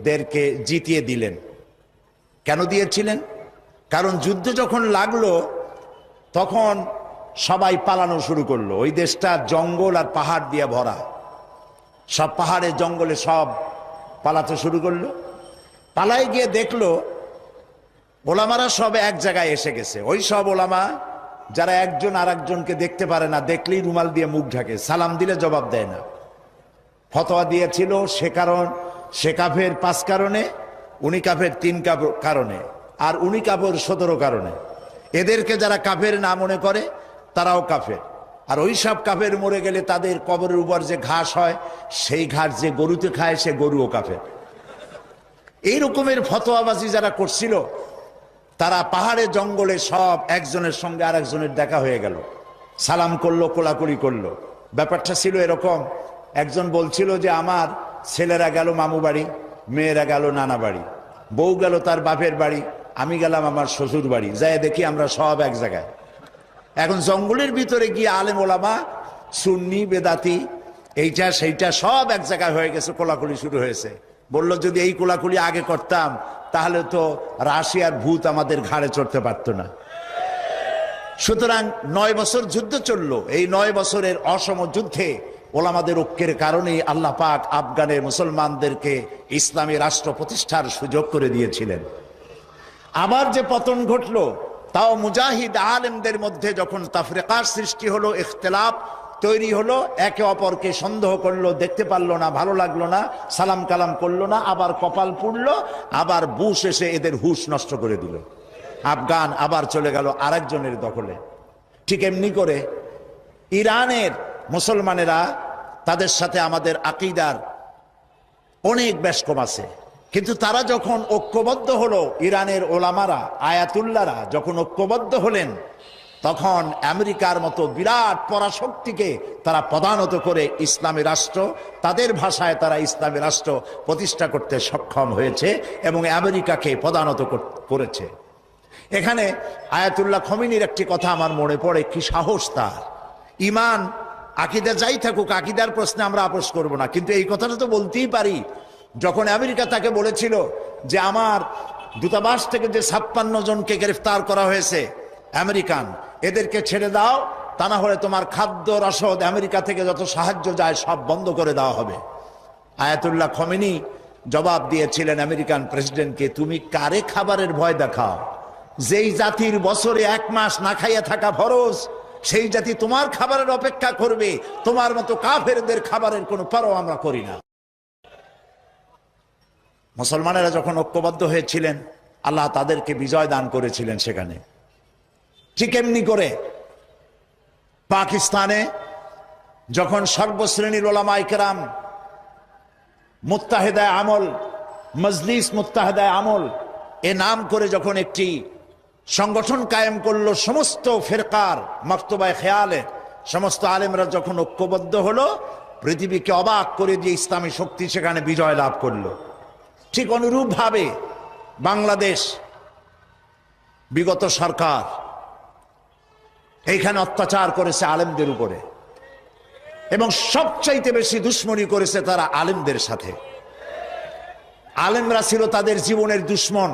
দেরকে জিতিয়ে দিলেন। কেন দিয়েছিলেন? কারণ যুদ্ধ যখন লাগলো তখন সবাই পালানো শুরু করলো। ওই দেশটা জঙ্গল আর পাহাড় দিয়ে ভরা, সব পাহাড়ে জঙ্গলে সব পালাতে শুরু করলো। পালাই গিয়ে দেখলো ওলামারা সব এক জায়গায় এসে গেছে। ওই সব ওলামা যারা একজন আর একজনকে দেখতে পারে না, দেখলেই রুমাল দিয়ে মুখ ঢাকে, সালাম দিলে জবাব দেয় না। ফতোয়া দিয়েছিল সে কাফের 5 কারণে, উনি কাফের 3 কারণে, আর উনি কাফের 17 কারণে। এদেরকে যারা কাফের না মনে করে তারাও কাফের। আর ওই সব কাফের মরে গেলে তাদের কবরের উপর যে ঘাস হয় সেই ঘাস যে গরুতে খায় সে গরুও কাফের। এই রকমের ফতোয়াবাজি যারা করছিল তারা পাহাড়ে জঙ্গলে সব একজনের সঙ্গে আর একজনের দেখা হয়ে গেল, সালাম করলো, কোলাকুলি করলো। ব্যাপারটা ছিল এরকম, একজন বলছিল যে আমার ছেলেরা গেল মামু বাড়ি, মেয়েরা গেল নানা বাড়ি, বউ গেল তার বাপের বাড়ি, আমি গেলাম আমার শ্বশুর বাড়ি, যাই দেখি আমরা সব এক জায়গায়। এখন জঙ্গলের ভিতরে গিয়ে আলেম ওলামা, সুন্নি বেদাতি, এইটা সেইটা সব এক জায়গায় হয়ে গেছে, কোলাকুলি শুরু হয়েছে। বলল যদি এই কোলাকুলি আগে করতাম তাহলে তো রাশিয়ার ভূত আমাদের ঘাড়ে চড়তে পারতো না। সুতরাং 9 বছর যুদ্ধ চললো। এই 9 বছরের অসম যুদ্ধে ওলামাদের ঐক্যের কারণেই আল্লাহ পাক আফগানের মুসলমানদেরকে ইসলামী রাষ্ট্র প্রতিষ্ঠার সুযোগ করে দিয়েছিলেন। আবার যে পতন ঘটলো তাও মুজাহিদ আলেমদের মধ্যে যখন তাফরিকার সৃষ্টি হলো, ইখতিলাফ তৈরি হলো, একে অপরকে সন্দেহ করলো, দেখতে পারলো না, ভালো লাগলো না, সালাম কালাম করলো না, আবার কপাল পুড়লো, আবার বুশ এসে এদের হুশ নষ্ট করে দিল। আফগান আবার চলে গেল আরেকজনের দখলে। ঠিক এমনি করে ইরানের মুসলমানেরা, তাদের সাথে আমাদের আকীদার অনেক বেশ কম আছে, কিন্তু তারা যখন ঐক্যবদ্ধ হলো, ইরানের ওলামারা আয়াতুল্লাহরা যখন ঐক্যবদ্ধ হলেন, তখন আমেরিকার মতো বিরাট পরাশক্তিকে তারা পদানত করে ইসলামী রাষ্ট্র, তাদের ভাষায় তারা ইসলামী রাষ্ট্র প্রতিষ্ঠা করতে সক্ষম হয়েছে এবং আমেরিকাকে পদানত করেছে। এখানে আয়াতুল্লাহ খমিনীর একটি কথা আমার মনে পড়ে, কি সাহস তার! ইমান আকীদা যাই থাকুক, আকীদার প্রশ্নে আমরা আপোষ করব না, কিন্তু এই কথাটা তো বলতেই পারি। যখন আমেরিকা তাকে বলেছিল যে আমার দূতাবাস থেকে যে 56 জনকে গ্রেফতার করা হয়েছে আমেরিকান, এদেরকে ছেড়ে দাও, তা না হলে তোমার খাদ্য রসদ আমেরিকা থেকে যত সাহায্য যায় সব বন্ধ করে দেওয়া হবে। আয়াতুল্লাহ খমেনি জবাব দিয়েছিলেন আমেরিকান প্রেসিডেন্টকে, তুমি কারে খাবারের ভয় দেখাও? যেই জাতির বছরে 1 মাস না খাইয়া থাকা ফরজ, সেই জাতি তোমার খাবারের অপেক্ষা করবে? তোমার মতো কাফেরদের খাবারের কোনো পরোয়া আমরা করি না। মুসলমানেরা যখন ঐক্যবদ্ধ হয়েছিলেন, আল্লাহ তাদেরকে বিজয় দান করেছিলেন সেখানে। ঠিক এমনি করে পাকিস্তানে যখন সর্বশ্রেণীর ওলামায়ে কেরাম মুত্তাহিদায়ে আমল, মজলিস মুত্তাহিদায়ে আমল এ নাম করে যখন একটি সংগঠন কায়েম করলো, সমস্ত ফিরকার মাকতুবায়ে খেয়ালে সমস্ত আলেমরা যখন ঐক্যবদ্ধ হলো, পৃথিবীকে অবাক করে দিয়ে ইসলামী শক্তি সেখানে বিজয় লাভ করলো। ঠিক অনুরূপভাবে বাংলাদেশ বিগত সরকার এইখানে অত্যাচার করেছে আলেমদের উপরে, এবং সবচাইতে বেশি দুশ্মনী করেছে তারা আলেমদের সাথে। আলেমরা ছিল তাদের জীবনের দুশ্মন।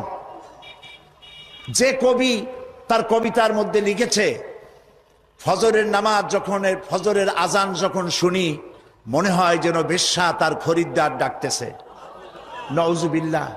যে কবি তার কবিতার মধ্যে লিখেছে, ফজরের নামাজ যখন, ফজরের আজান যখন শুনি, মনে হয় যেন বেশ্যা তার খরিদ্দার ডাকতেছে। নাউজুবিল্লাহ।